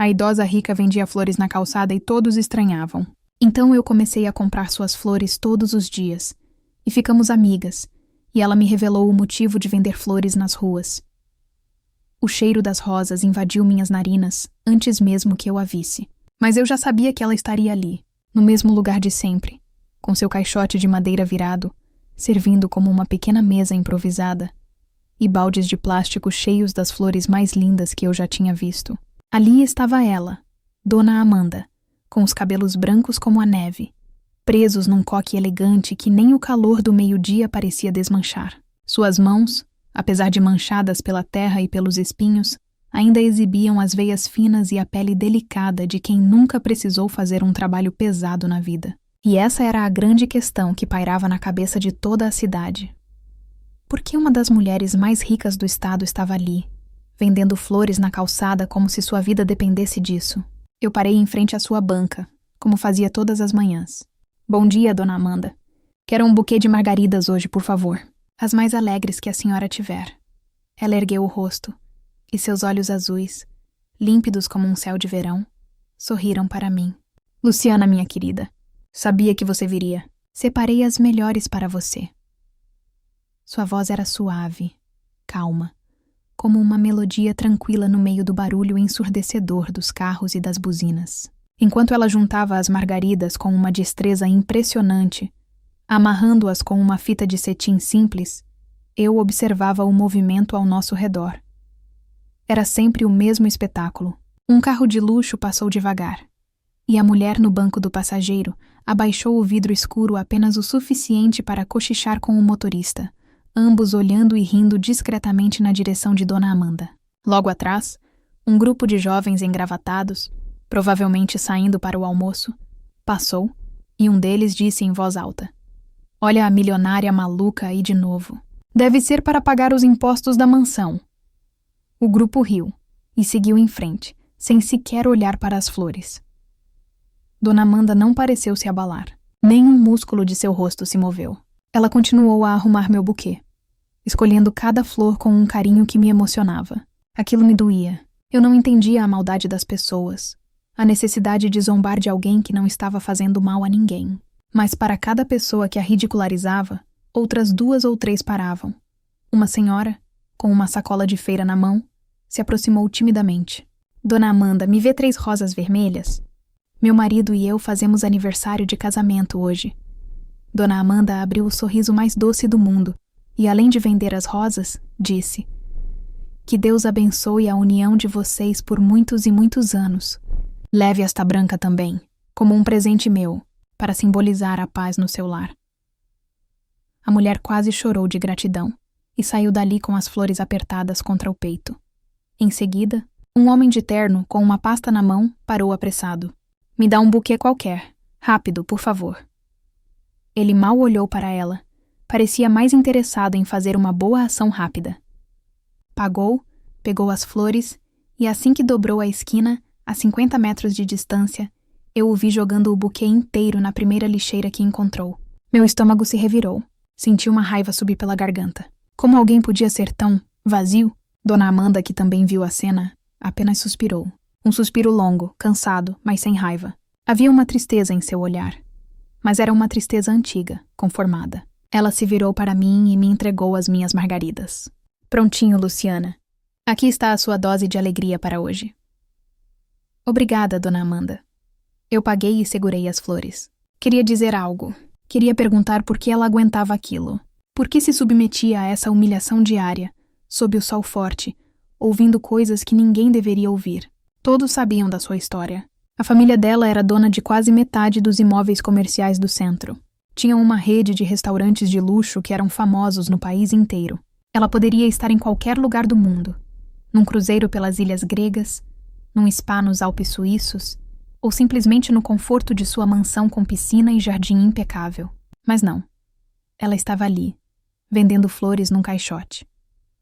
A idosa rica vendia flores na calçada e todos estranhavam. Então eu comecei a comprar suas flores todos os dias. E ficamos amigas, e ela me revelou o motivo de vender flores nas ruas. O cheiro das rosas invadiu minhas narinas antes mesmo que eu a visse. Mas eu já sabia que ela estaria ali, no mesmo lugar de sempre, com seu caixote de madeira virado, servindo como uma pequena mesa improvisada, e baldes de plástico cheios das flores mais lindas que eu já tinha visto. Ali estava ela, Dona Amanda, com os cabelos brancos como a neve, presos num coque elegante que nem o calor do meio-dia parecia desmanchar. Suas mãos, apesar de manchadas pela terra e pelos espinhos, ainda exibiam as veias finas e a pele delicada de quem nunca precisou fazer um trabalho pesado na vida. E essa era a grande questão que pairava na cabeça de toda a cidade. Por que uma das mulheres mais ricas do estado estava ali, vendendo flores na calçada como se sua vida dependesse disso? Eu parei em frente à sua banca, como fazia todas as manhãs. Bom dia, Dona Amanda. Quero um buquê de margaridas hoje, por favor. As mais alegres que a senhora tiver. Ela ergueu o rosto, e seus olhos azuis, límpidos como um céu de verão, sorriram para mim. Luciana, minha querida, sabia que você viria. Separei as melhores para você. Sua voz era suave, calma, como uma melodia tranquila no meio do barulho ensurdecedor dos carros e das buzinas. Enquanto ela juntava as margaridas com uma destreza impressionante, amarrando-as com uma fita de cetim simples, eu observava o movimento ao nosso redor. Era sempre o mesmo espetáculo. Um carro de luxo passou devagar, e a mulher no banco do passageiro abaixou o vidro escuro apenas o suficiente para cochichar com o motorista, ambos olhando e rindo discretamente na direção de Dona Amanda. Logo atrás, um grupo de jovens engravatados, provavelmente saindo para o almoço, passou e um deles disse em voz alta: "Olha a milionária maluca aí de novo. Deve ser para pagar os impostos da mansão." O grupo riu e seguiu em frente, sem sequer olhar para as flores. Dona Amanda não pareceu se abalar. Nem um músculo de seu rosto se moveu. Ela continuou a arrumar meu buquê, escolhendo cada flor com um carinho que me emocionava. Aquilo me doía. Eu não entendia a maldade das pessoas, a necessidade de zombar de alguém que não estava fazendo mal a ninguém. Mas para cada pessoa que a ridicularizava, outras 2 ou 3 paravam. Uma senhora, com uma sacola de feira na mão, se aproximou timidamente. "Dona Amanda, me vê 3 rosas vermelhas? Meu marido e eu fazemos aniversário de casamento hoje." Dona Amanda abriu o sorriso mais doce do mundo e, além de vender as rosas, disse: "Que Deus abençoe a união de vocês por muitos e muitos anos. Leve esta branca também, como um presente meu, para simbolizar a paz no seu lar." A mulher quase chorou de gratidão e saiu dali com as flores apertadas contra o peito. Em seguida, um homem de terno, com uma pasta na mão, parou apressado. "Me dá um buquê qualquer. Rápido, por favor." Ele mal olhou para ela. Parecia mais interessado em fazer uma boa ação rápida. Pagou, pegou as flores e assim que dobrou a esquina, a 50 metros de distância, eu o vi jogando o buquê inteiro na primeira lixeira que encontrou. Meu estômago se revirou. Senti uma raiva subir pela garganta. Como alguém podia ser tão vazio? Dona Amanda, que também viu a cena, apenas suspirou. Um suspiro longo, cansado, mas sem raiva. Havia uma tristeza em seu olhar. Mas era uma tristeza antiga, conformada. Ela se virou para mim e me entregou as minhas margaridas. "Prontinho, Luciana. Aqui está a sua dose de alegria para hoje." "Obrigada, Dona Amanda." Eu paguei e segurei as flores. Queria dizer algo. Queria perguntar por que ela aguentava aquilo. Por que se submetia a essa humilhação diária, sob o sol forte, ouvindo coisas que ninguém deveria ouvir. Todos sabiam da sua história. A família dela era dona de quase metade dos imóveis comerciais do centro. Tinham uma rede de restaurantes de luxo que eram famosos no país inteiro. Ela poderia estar em qualquer lugar do mundo. Num cruzeiro pelas ilhas gregas, num spa nos Alpes suíços, ou simplesmente no conforto de sua mansão com piscina e jardim impecável. Mas não. Ela estava ali, vendendo flores num caixote.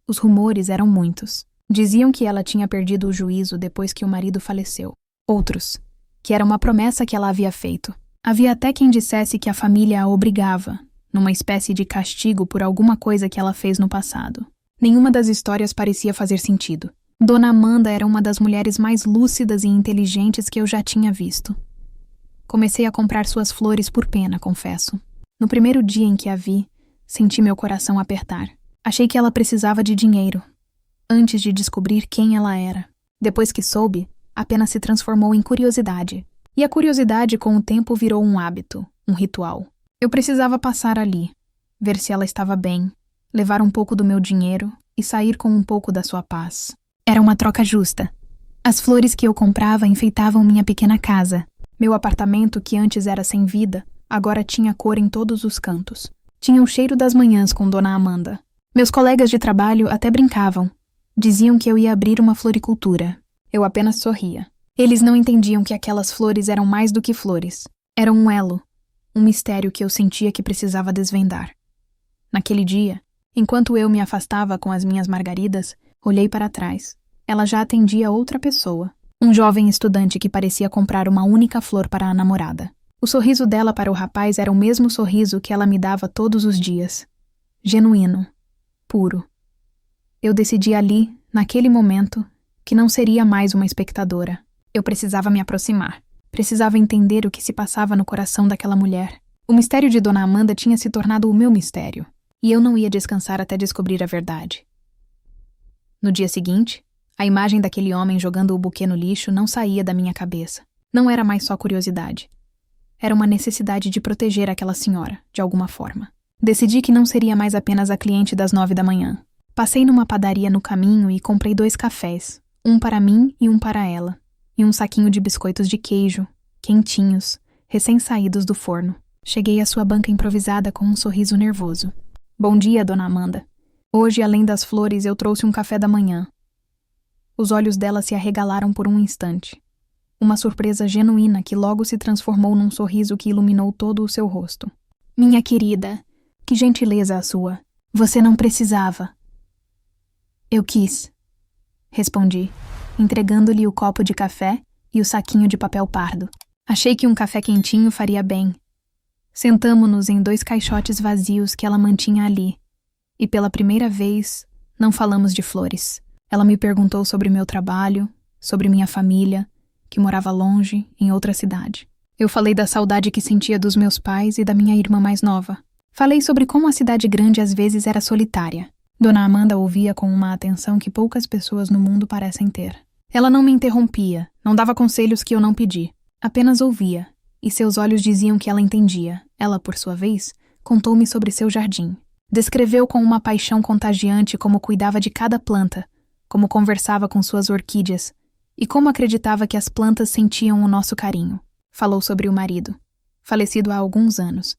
Os rumores eram muitos. Diziam que ela tinha perdido o juízo depois que o marido faleceu. Outros, que era uma promessa que ela havia feito. Havia até quem dissesse que a família a obrigava, numa espécie de castigo por alguma coisa que ela fez no passado. Nenhuma das histórias parecia fazer sentido. Dona Amanda era uma das mulheres mais lúcidas e inteligentes que eu já tinha visto. Comecei a comprar suas flores por pena, confesso. No primeiro dia em que a vi, senti meu coração apertar. Achei que ela precisava de dinheiro, antes de descobrir quem ela era. Depois que soube, apenas se transformou em curiosidade. E a curiosidade, com o tempo, virou um hábito, um ritual. Eu precisava passar ali, ver se ela estava bem, levar um pouco do meu dinheiro e sair com um pouco da sua paz. Era uma troca justa. As flores que eu comprava enfeitavam minha pequena casa. Meu apartamento, que antes era sem vida, agora tinha cor em todos os cantos. Tinha o cheiro das manhãs com Dona Amanda. Meus colegas de trabalho até brincavam. Diziam que eu ia abrir uma floricultura. Eu apenas sorria. Eles não entendiam que aquelas flores eram mais do que flores. Eram um elo, um mistério que eu sentia que precisava desvendar. Naquele dia, enquanto eu me afastava com as minhas margaridas, olhei para trás. Ela já atendia outra pessoa. Um jovem estudante que parecia comprar uma única flor para a namorada. O sorriso dela para o rapaz era o mesmo sorriso que ela me dava todos os dias. Genuíno. Puro. Eu decidi ali, naquele momento, que não seria mais uma espectadora. Eu precisava me aproximar. Precisava entender o que se passava no coração daquela mulher. O mistério de Dona Amanda tinha se tornado o meu mistério. E eu não ia descansar até descobrir a verdade. No dia seguinte, a imagem daquele homem jogando o buquê no lixo não saía da minha cabeça. Não era mais só curiosidade. Era uma necessidade de proteger aquela senhora, de alguma forma. Decidi que não seria mais apenas a cliente das 9 da manhã. Passei numa padaria no caminho e comprei 2 cafés, um para mim e um para ela, e um saquinho de biscoitos de queijo, quentinhos, recém-saídos do forno. Cheguei à sua banca improvisada com um sorriso nervoso. Bom dia, Dona Amanda. Hoje, além das flores, eu trouxe um café da manhã. Os olhos dela se arregalaram por um instante. Uma surpresa genuína que logo se transformou num sorriso que iluminou todo o seu rosto. Minha querida, que gentileza a sua. Você não precisava. Eu quis, respondi, entregando-lhe o copo de café e o saquinho de papel pardo. Achei que um café quentinho faria bem. Sentamo-nos em 2 caixotes vazios que ela mantinha ali, e pela primeira vez não falamos de flores. Ela me perguntou sobre meu trabalho, sobre minha família, que morava longe, em outra cidade. Eu falei da saudade que sentia dos meus pais e da minha irmã mais nova. Falei sobre como a cidade grande às vezes era solitária. Dona Amanda ouvia com uma atenção que poucas pessoas no mundo parecem ter. Ela não me interrompia, não dava conselhos que eu não pedi. Apenas ouvia, e seus olhos diziam que ela entendia. Ela, por sua vez, contou-me sobre seu jardim. Descreveu com uma paixão contagiante como cuidava de cada planta, como conversava com suas orquídeas e como acreditava que as plantas sentiam o nosso carinho. Falou sobre o marido, falecido há alguns anos,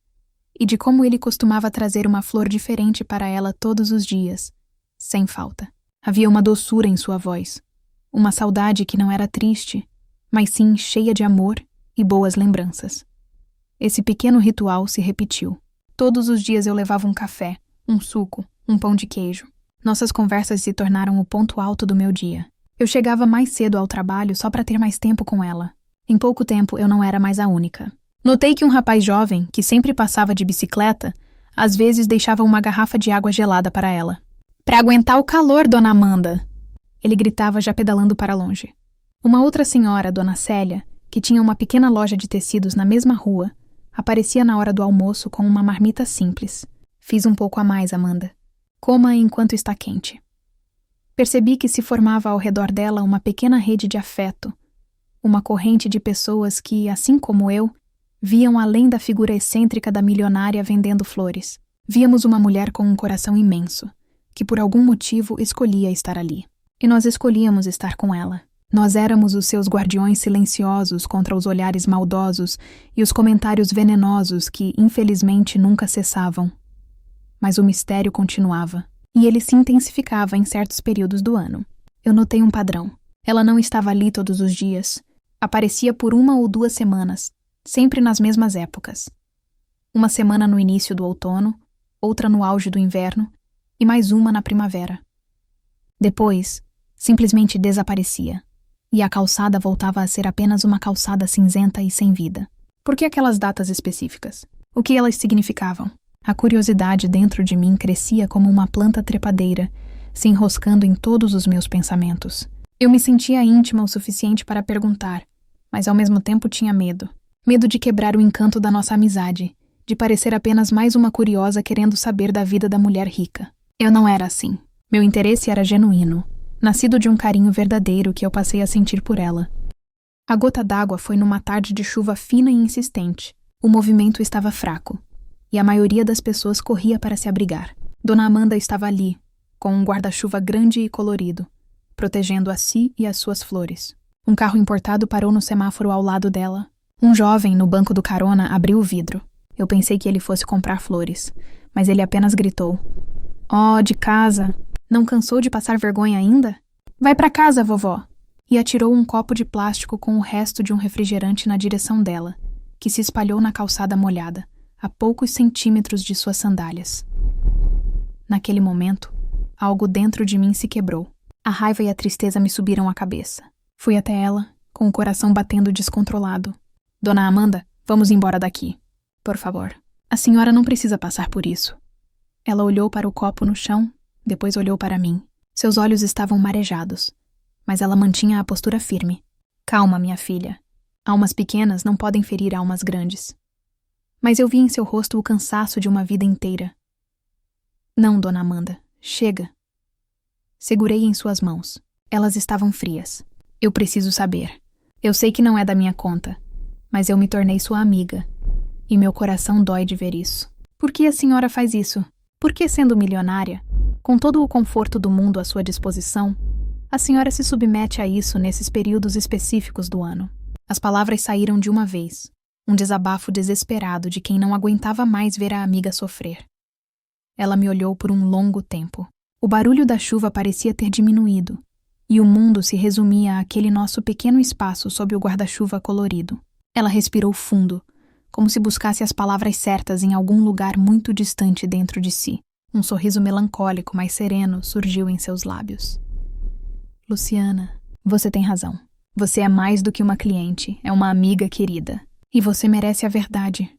e de como ele costumava trazer uma flor diferente para ela todos os dias, sem falta. Havia uma doçura em sua voz, uma saudade que não era triste, mas sim cheia de amor e boas lembranças. Esse pequeno ritual se repetiu. Todos os dias eu levava um café, um suco, um pão de queijo. Nossas conversas se tornaram o ponto alto do meu dia. Eu chegava mais cedo ao trabalho só para ter mais tempo com ela. Em pouco tempo eu não era mais a única. Notei que um rapaz jovem, que sempre passava de bicicleta, às vezes deixava uma garrafa de água gelada para ela. "Para aguentar o calor, Dona Amanda!" Ele gritava já pedalando para longe. Uma outra senhora, Dona Célia, que tinha uma pequena loja de tecidos na mesma rua, aparecia na hora do almoço com uma marmita simples. "Fiz um pouco a mais, Amanda. Coma enquanto está quente." Percebi que se formava ao redor dela uma pequena rede de afeto, uma corrente de pessoas que, assim como eu, viam além da figura excêntrica da milionária vendendo flores. Víamos uma mulher com um coração imenso, que por algum motivo escolhia estar ali. E nós escolhíamos estar com ela. Nós éramos os seus guardiões silenciosos contra os olhares maldosos e os comentários venenosos que, infelizmente, nunca cessavam. Mas o mistério continuava, e ele se intensificava em certos períodos do ano. Eu notei um padrão. Ela não estava ali todos os dias. Aparecia por 1 ou 2 semanas, sempre nas mesmas épocas. Uma semana no início do outono, outra no auge do inverno, e mais uma na primavera. Depois, simplesmente desaparecia, e a calçada voltava a ser apenas uma calçada cinzenta e sem vida. Por que aquelas datas específicas? O que elas significavam? A curiosidade dentro de mim crescia como uma planta trepadeira, se enroscando em todos os meus pensamentos. Eu me sentia íntima o suficiente para perguntar, mas ao mesmo tempo tinha medo. Medo de quebrar o encanto da nossa amizade, de parecer apenas mais uma curiosa querendo saber da vida da mulher rica. Eu não era assim. Meu interesse era genuíno, nascido de um carinho verdadeiro que eu passei a sentir por ela. A gota d'água foi numa tarde de chuva fina e insistente. O movimento estava fraco, e a maioria das pessoas corria para se abrigar. Dona Amanda estava ali, com um guarda-chuva grande e colorido, protegendo a si e as suas flores. Um carro importado parou no semáforo ao lado dela. Um jovem, no banco do carona, abriu o vidro. Eu pensei que ele fosse comprar flores, mas ele apenas gritou: "Oh, de casa! Não cansou de passar vergonha ainda? Vai pra casa, vovó!" E atirou um copo de plástico com o resto de um refrigerante na direção dela, que se espalhou na calçada molhada, a poucos centímetros de suas sandálias. Naquele momento, algo dentro de mim se quebrou. A raiva e a tristeza me subiram à cabeça. Fui até ela, com o coração batendo descontrolado. "Dona Amanda, vamos embora daqui. Por favor. A senhora não precisa passar por isso." Ela olhou para o copo no chão, depois olhou para mim. Seus olhos estavam marejados, mas ela mantinha a postura firme. "Calma, minha filha. Almas pequenas não podem ferir almas grandes." Mas eu vi em seu rosto o cansaço de uma vida inteira. "Não, Dona Amanda. Chega." Segurei em suas mãos. Elas estavam frias. "Eu preciso saber. Eu sei que não é da minha conta, mas eu me tornei sua amiga, e meu coração dói de ver isso. Por que a senhora faz isso? Por que, sendo milionária, com todo o conforto do mundo à sua disposição, a senhora se submete a isso nesses períodos específicos do ano?" As palavras saíram de uma vez, um desabafo desesperado de quem não aguentava mais ver a amiga sofrer. Ela me olhou por um longo tempo. O barulho da chuva parecia ter diminuído, e o mundo se resumia àquele nosso pequeno espaço sob o guarda-chuva colorido. Ela respirou fundo, como se buscasse as palavras certas em algum lugar muito distante dentro de si. Um sorriso melancólico, mas sereno, surgiu em seus lábios. "Luciana, você tem razão. Você é mais do que uma cliente, é uma amiga querida. E você merece a verdade."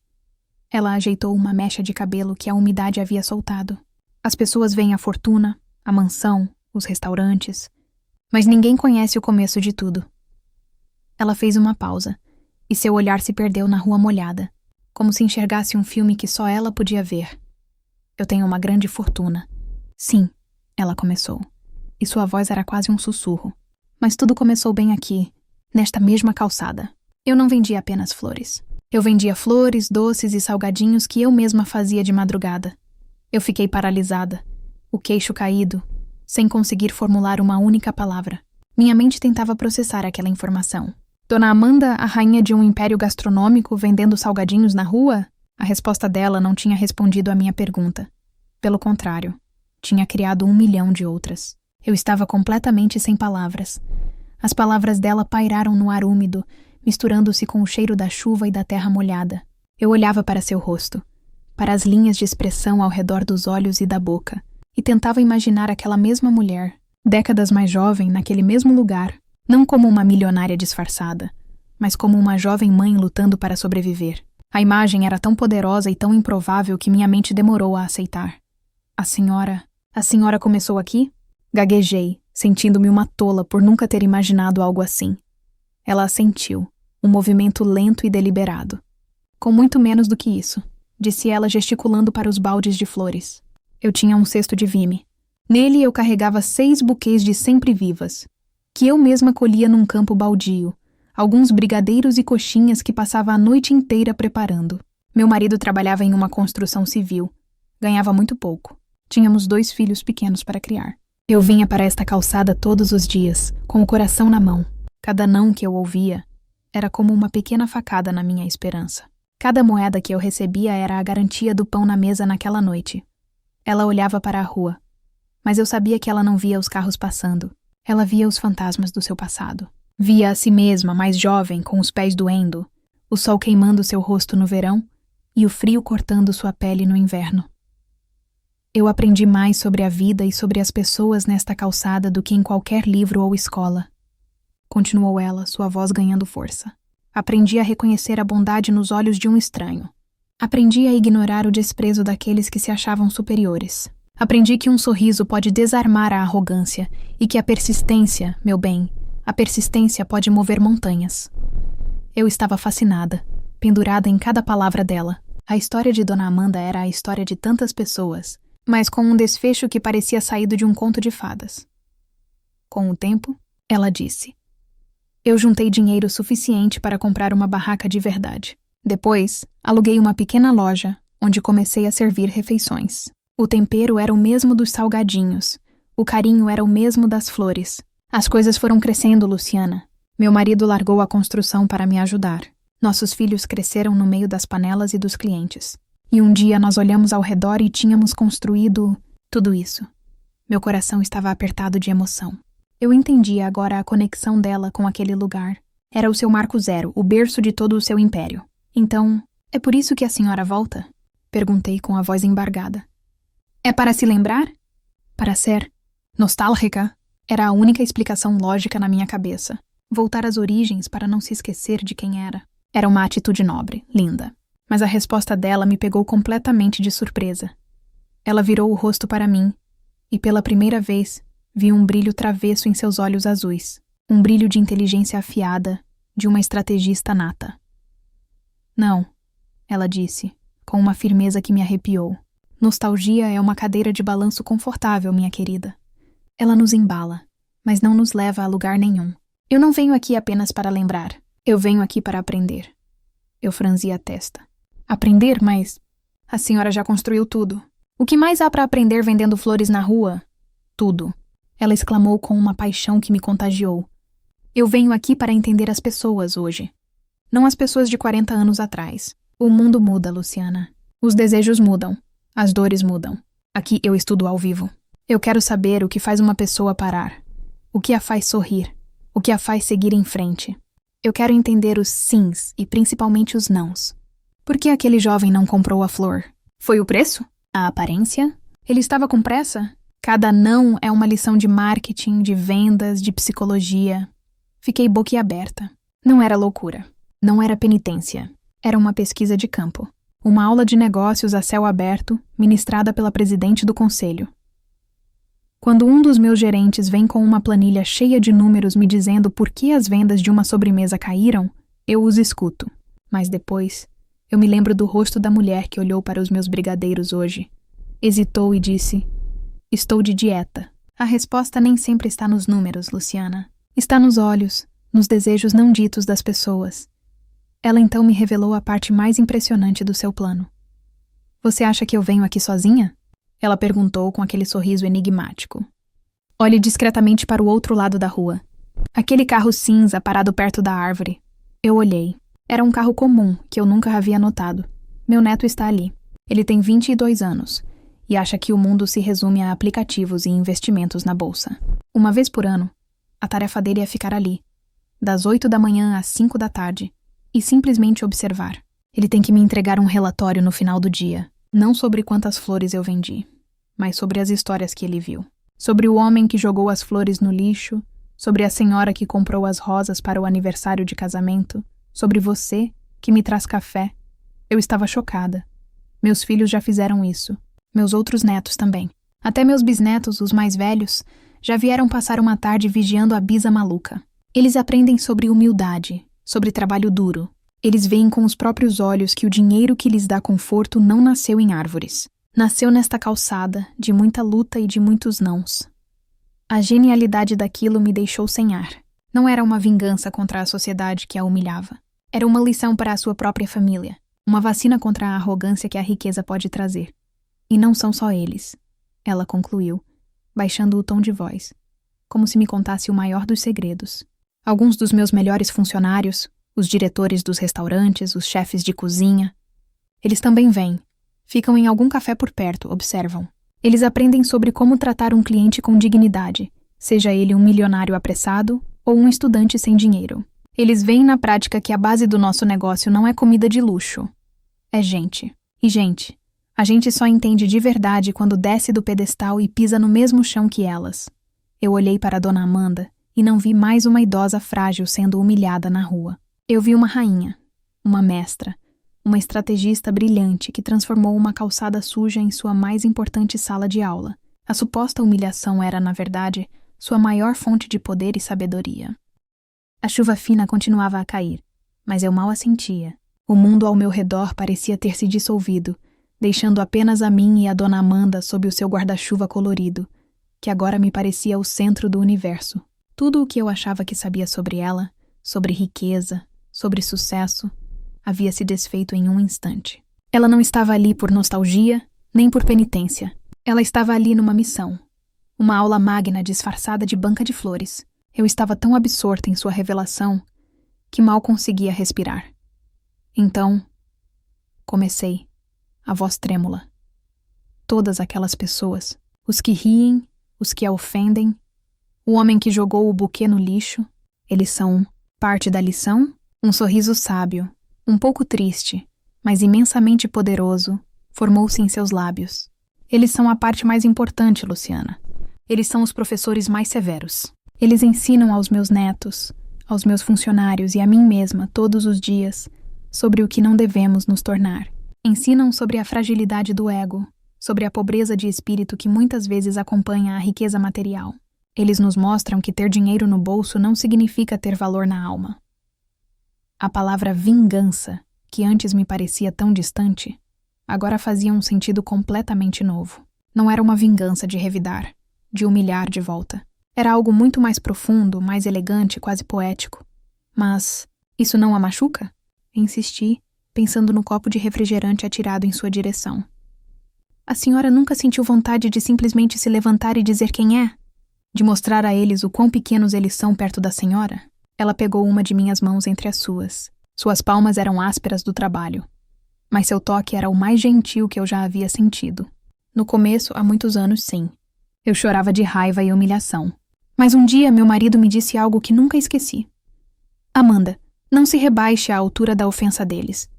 Ela ajeitou uma mecha de cabelo que a umidade havia soltado. "As pessoas veem a fortuna, a mansão, os restaurantes, mas ninguém conhece o começo de tudo." Ela fez uma pausa, e seu olhar se perdeu na rua molhada, como se enxergasse um filme que só ela podia ver. "Eu tenho uma grande fortuna." "Sim," ela começou, e sua voz era quase um sussurro. "Mas tudo começou bem aqui, nesta mesma calçada. Eu não vendia apenas flores. Eu vendia flores, doces e salgadinhos que eu mesma fazia de madrugada. Eu fiquei paralisada, o queixo caído, sem conseguir formular uma única palavra. Minha mente tentava processar aquela informação. Dona Amanda, a rainha de um império gastronômico, vendendo salgadinhos na rua? A resposta dela não tinha respondido à minha pergunta. Pelo contrário, tinha criado 1 milhão de outras. Eu estava completamente sem palavras. As palavras dela pairaram no ar úmido, misturando-se com o cheiro da chuva e da terra molhada. Eu olhava para seu rosto, para as linhas de expressão ao redor dos olhos e da boca, e tentava imaginar aquela mesma mulher, décadas mais jovem, naquele mesmo lugar, não como uma milionária disfarçada, mas como uma jovem mãe lutando para sobreviver. A imagem era tão poderosa e tão improvável que minha mente demorou a aceitar. A senhora começou aqui?" Gaguejei, sentindo-me uma tola por nunca ter imaginado algo assim. Ela assentiu, um movimento lento e deliberado. "Com muito menos do que isso," disse ela gesticulando para os baldes de flores. Eu tinha um cesto de vime. Nele eu carregava 6 buquês de sempre-vivas, que eu mesma colhia num campo baldio, alguns brigadeiros e coxinhas que passava a noite inteira preparando. Meu marido trabalhava em uma construção civil. Ganhava muito pouco. Tínhamos 2 filhos pequenos para criar. Eu vinha para esta calçada todos os dias, com o coração na mão. Cada não que eu ouvia era como uma pequena facada na minha esperança. Cada moeda que eu recebia era a garantia do pão na mesa naquela noite. Ela olhava para a rua, mas eu sabia que ela não via os carros passando. Ela via os fantasmas do seu passado. Via a si mesma, mais jovem, com os pés doendo, o sol queimando seu rosto no verão e o frio cortando sua pele no inverno. Eu aprendi mais sobre a vida e sobre as pessoas nesta calçada do que em qualquer livro ou escola. Continuou ela, sua voz ganhando força. Aprendi a reconhecer a bondade nos olhos de um estranho. Aprendi a ignorar o desprezo daqueles que se achavam superiores. Aprendi que um sorriso pode desarmar a arrogância e que a persistência, meu bem, a persistência pode mover montanhas. Eu estava fascinada, pendurada em cada palavra dela. A história de Dona Amanda era a história de tantas pessoas, mas com um desfecho que parecia saído de um conto de fadas. Com o tempo, ela disse: eu juntei dinheiro suficiente para comprar uma barraca de verdade. Depois, aluguei uma pequena loja, onde comecei a servir refeições. O tempero era o mesmo dos salgadinhos. O carinho era o mesmo das flores. As coisas foram crescendo, Luciana. Meu marido largou a construção para me ajudar. Nossos filhos cresceram no meio das panelas e dos clientes. E um dia nós olhamos ao redor e tínhamos construído tudo isso. Meu coração estava apertado de emoção. Eu entendia agora a conexão dela com aquele lugar. Era o seu marco zero, o berço de todo o seu império. Então, é por isso que a senhora volta? Perguntei com a voz embargada. É para se lembrar? Para ser nostálgica? Era a única explicação lógica na minha cabeça. Voltar às origens para não se esquecer de quem era. Era uma atitude nobre, linda. Mas a resposta dela me pegou completamente de surpresa. Ela virou o rosto para mim, e pela primeira vez vi um brilho travesso em seus olhos azuis. Um brilho de inteligência afiada, de uma estrategista nata. Não, ela disse, com uma firmeza que me arrepiou. Nostalgia é uma cadeira de balanço confortável, minha querida. Ela nos embala, mas não nos leva a lugar nenhum. Eu não venho aqui apenas para lembrar. Eu venho aqui para aprender. Eu franzi a testa. Aprender? Mas a senhora já construiu tudo. O que mais há para aprender vendendo flores na rua? Tudo. Ela exclamou com uma paixão que me contagiou. Eu venho aqui para entender as pessoas hoje. Não as pessoas de 40 anos atrás. O mundo muda, Luciana. Os desejos mudam. As dores mudam. Aqui eu estudo ao vivo. Eu quero saber o que faz uma pessoa parar. O que a faz sorrir. O que a faz seguir em frente. Eu quero entender os sims e principalmente os nãos. Por que aquele jovem não comprou a flor? Foi o preço? A aparência? Ele estava com pressa? Cada não é uma lição de marketing, de vendas, de psicologia. Fiquei boquiaberta. Não era loucura. Não era penitência. Era uma pesquisa de campo. Uma aula de negócios a céu aberto, ministrada pela presidente do conselho. Quando um dos meus gerentes vem com uma planilha cheia de números me dizendo por que as vendas de uma sobremesa caíram, eu os escuto. Mas depois, eu me lembro do rosto da mulher que olhou para os meus brigadeiros hoje. Hesitou e disse: estou de dieta. A resposta nem sempre está nos números, Luciana. Está nos olhos, nos desejos não ditos das pessoas. Ela então me revelou a parte mais impressionante do seu plano. Você acha que eu venho aqui sozinha? Ela perguntou com aquele sorriso enigmático. Olhe discretamente para o outro lado da rua. Aquele carro cinza parado perto da árvore. Eu olhei. Era um carro comum, que eu nunca havia notado. Meu neto está ali. Ele tem 22 anos e acha que o mundo se resume a aplicativos e investimentos na bolsa. Uma vez por ano, a tarefa dele é ficar ali, das 8 da manhã às 5 da tarde, e simplesmente observar. Ele tem que me entregar um relatório no final do dia, não sobre quantas flores eu vendi, mas sobre as histórias que ele viu. Sobre o homem que jogou as flores no lixo, sobre a senhora que comprou as rosas para o aniversário de casamento, sobre você, que me traz café. Eu estava chocada. Meus filhos já fizeram isso. Meus outros netos também. Até meus bisnetos, os mais velhos, já vieram passar uma tarde vigiando a bisa maluca. Eles aprendem sobre humildade, sobre trabalho duro. Eles veem com os próprios olhos que o dinheiro que lhes dá conforto não nasceu em árvores. Nasceu nesta calçada, de muita luta e de muitos nãos. A genialidade daquilo me deixou sem ar. Não era uma vingança contra a sociedade que a humilhava. Era uma lição para a sua própria família. Uma vacina contra a arrogância que a riqueza pode trazer. E não são só eles. Ela concluiu, baixando o tom de voz, como se me contasse o maior dos segredos. Alguns dos meus melhores funcionários, os diretores dos restaurantes, os chefes de cozinha, eles também vêm. Ficam em algum café por perto, observam. Eles aprendem sobre como tratar um cliente com dignidade, seja ele um milionário apressado ou um estudante sem dinheiro. Eles veem na prática que a base do nosso negócio não é comida de luxo. É gente. E gente, a gente só entende de verdade quando desce do pedestal e pisa no mesmo chão que elas. Eu olhei para a Dona Amanda e não vi mais uma idosa frágil sendo humilhada na rua. Eu vi uma rainha, uma mestra, uma estrategista brilhante que transformou uma calçada suja em sua mais importante sala de aula. A suposta humilhação era, na verdade, sua maior fonte de poder e sabedoria. A chuva fina continuava a cair, mas eu mal a sentia. O mundo ao meu redor parecia ter se dissolvido, deixando apenas a mim e a Dona Amanda sob o seu guarda-chuva colorido, que agora me parecia o centro do universo. Tudo o que eu achava que sabia sobre ela, sobre riqueza, sobre sucesso, havia se desfeito em um instante. Ela não estava ali por nostalgia, nem por penitência. Ela estava ali numa missão. Uma aula magna disfarçada de banca de flores. Eu estava tão absorta em sua revelação que mal conseguia respirar. Então, comecei, a voz trêmula. Todas aquelas pessoas, os que riem, os que a ofendem, o homem que jogou o buquê no lixo, eles são parte da lição? Um sorriso sábio, um pouco triste, mas imensamente poderoso, formou-se em seus lábios. Eles são a parte mais importante, Luciana. Eles são os professores mais severos. Eles ensinam aos meus netos, aos meus funcionários e a mim mesma todos os dias sobre o que não devemos nos tornar. Ensinam sobre a fragilidade do ego, sobre a pobreza de espírito que muitas vezes acompanha a riqueza material. Eles nos mostram que ter dinheiro no bolso não significa ter valor na alma. A palavra vingança, que antes me parecia tão distante, agora fazia um sentido completamente novo. Não era uma vingança de revidar, de humilhar de volta. Era algo muito mais profundo, mais elegante, quase poético. Mas isso não a machuca? Insisti, pensando no copo de refrigerante atirado em sua direção. A senhora nunca sentiu vontade de simplesmente se levantar e dizer quem é? De mostrar a eles o quão pequenos eles são perto da senhora? Ela pegou uma de minhas mãos entre as suas. Suas palmas eram ásperas do trabalho, mas seu toque era o mais gentil que eu já havia sentido. No começo, há muitos anos, sim. Eu chorava de raiva e humilhação. Mas um dia meu marido me disse algo que nunca esqueci. Amanda, não se rebaixe à altura da ofensa deles.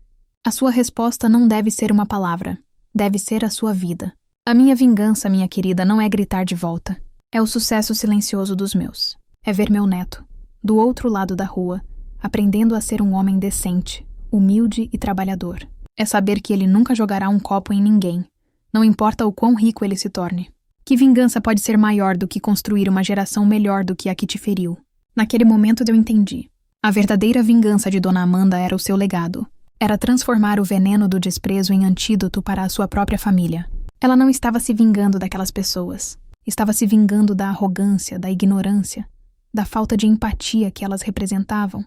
A sua resposta não deve ser uma palavra. Deve ser a sua vida. A minha vingança, minha querida, não é gritar de volta. É o sucesso silencioso dos meus. É ver meu neto, do outro lado da rua, aprendendo a ser um homem decente, humilde e trabalhador. É saber que ele nunca jogará um copo em ninguém, não importa o quão rico ele se torne. Que vingança pode ser maior do que construir uma geração melhor do que a que te feriu? Naquele momento eu entendi. A verdadeira vingança de Dona Amanda era o seu legado. Era transformar o veneno do desprezo em antídoto para a sua própria família. Ela não estava se vingando daquelas pessoas. Estava se vingando da arrogância, da ignorância, da falta de empatia que elas representavam,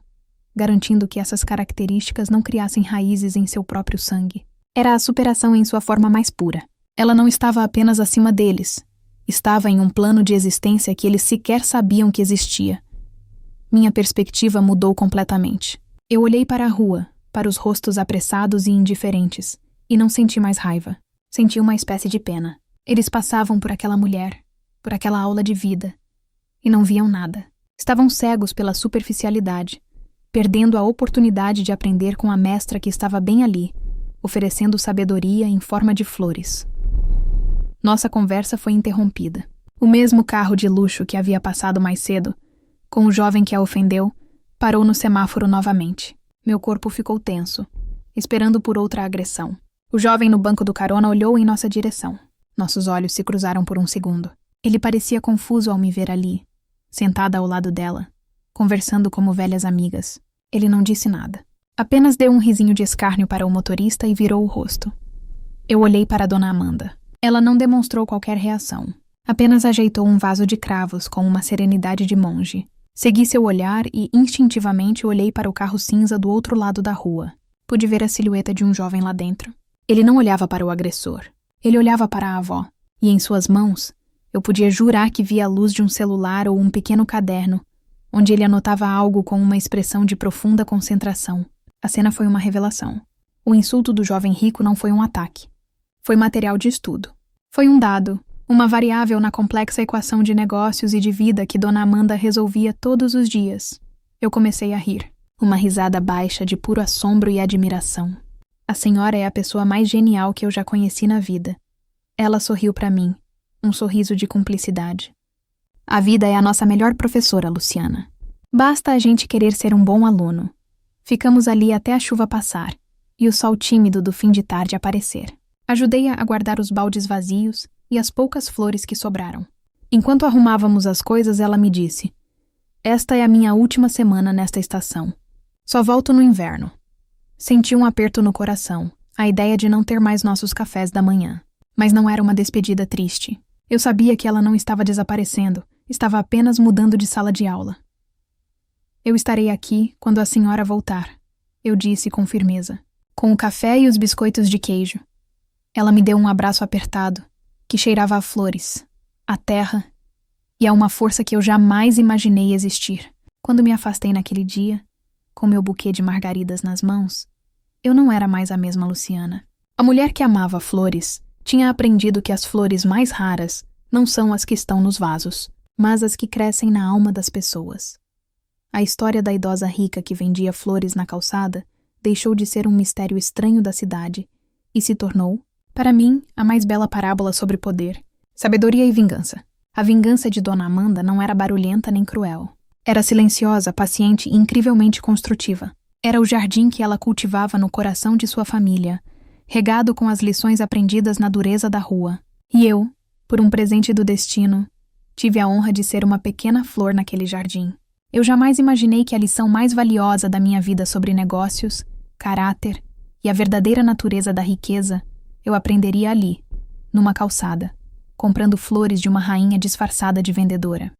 garantindo que essas características não criassem raízes em seu próprio sangue. Era a superação em sua forma mais pura. Ela não estava apenas acima deles. Estava em um plano de existência que eles sequer sabiam que existia. Minha perspectiva mudou completamente. Eu olhei para a rua, para os rostos apressados e indiferentes, e não senti mais raiva. Senti uma espécie de pena. Eles passavam por aquela mulher, por aquela aula de vida, e não viam nada. Estavam cegos pela superficialidade, perdendo a oportunidade de aprender com a mestra que estava bem ali, oferecendo sabedoria em forma de flores. Nossa conversa foi interrompida. O mesmo carro de luxo que havia passado mais cedo, com o jovem que a ofendeu, parou no semáforo novamente. Meu corpo ficou tenso, esperando por outra agressão. O jovem no banco do carona olhou em nossa direção. Nossos olhos se cruzaram por um segundo. Ele parecia confuso ao me ver ali, sentada ao lado dela, conversando como velhas amigas. Ele não disse nada. Apenas deu um risinho de escárnio para o motorista e virou o rosto. Eu olhei para Dona Amanda. Ela não demonstrou qualquer reação. Apenas ajeitou um vaso de cravos com uma serenidade de monge. Segui seu olhar e, instintivamente, olhei para o carro cinza do outro lado da rua. Pude ver a silhueta de um jovem lá dentro. Ele não olhava para o agressor. Ele olhava para a avó. E em suas mãos, eu podia jurar que via a luz de um celular ou um pequeno caderno, onde ele anotava algo com uma expressão de profunda concentração. A cena foi uma revelação. O insulto do jovem rico não foi um ataque. Foi material de estudo. Foi um dado, uma variável na complexa equação de negócios e de vida que Dona Amanda resolvia todos os dias. Eu comecei a rir. Uma risada baixa de puro assombro e admiração. A senhora é a pessoa mais genial que eu já conheci na vida. Ela sorriu para mim, um sorriso de cumplicidade. A vida é a nossa melhor professora, Luciana. Basta a gente querer ser um bom aluno. Ficamos ali até a chuva passar, e o sol tímido do fim de tarde aparecer. Ajudei-a a guardar os baldes vazios e as poucas flores que sobraram. Enquanto arrumávamos as coisas, ela me disse: "Esta é a minha última semana nesta estação. Só volto no inverno." Senti um aperto no coração, a ideia de não ter mais nossos cafés da manhã. Mas não era uma despedida triste. Eu sabia que ela não estava desaparecendo, estava apenas mudando de sala de aula. "Eu estarei aqui quando a senhora voltar", eu disse com firmeza, com o café e os biscoitos de queijo. Ela me deu um abraço apertado, que cheirava a flores, a terra e a uma força que eu jamais imaginei existir. Quando me afastei naquele dia, com meu buquê de margaridas nas mãos, eu não era mais a mesma Luciana. A mulher que amava flores tinha aprendido que as flores mais raras não são as que estão nos vasos, mas as que crescem na alma das pessoas. A história da idosa rica que vendia flores na calçada deixou de ser um mistério estranho da cidade e se tornou, para mim, a mais bela parábola sobre poder, sabedoria e vingança. A vingança de Dona Amanda não era barulhenta nem cruel. Era silenciosa, paciente e incrivelmente construtiva. Era o jardim que ela cultivava no coração de sua família, regado com as lições aprendidas na dureza da rua. E eu, por um presente do destino, tive a honra de ser uma pequena flor naquele jardim. Eu jamais imaginei que a lição mais valiosa da minha vida sobre negócios, caráter e a verdadeira natureza da riqueza eu aprenderia ali, numa calçada, comprando flores de uma rainha disfarçada de vendedora.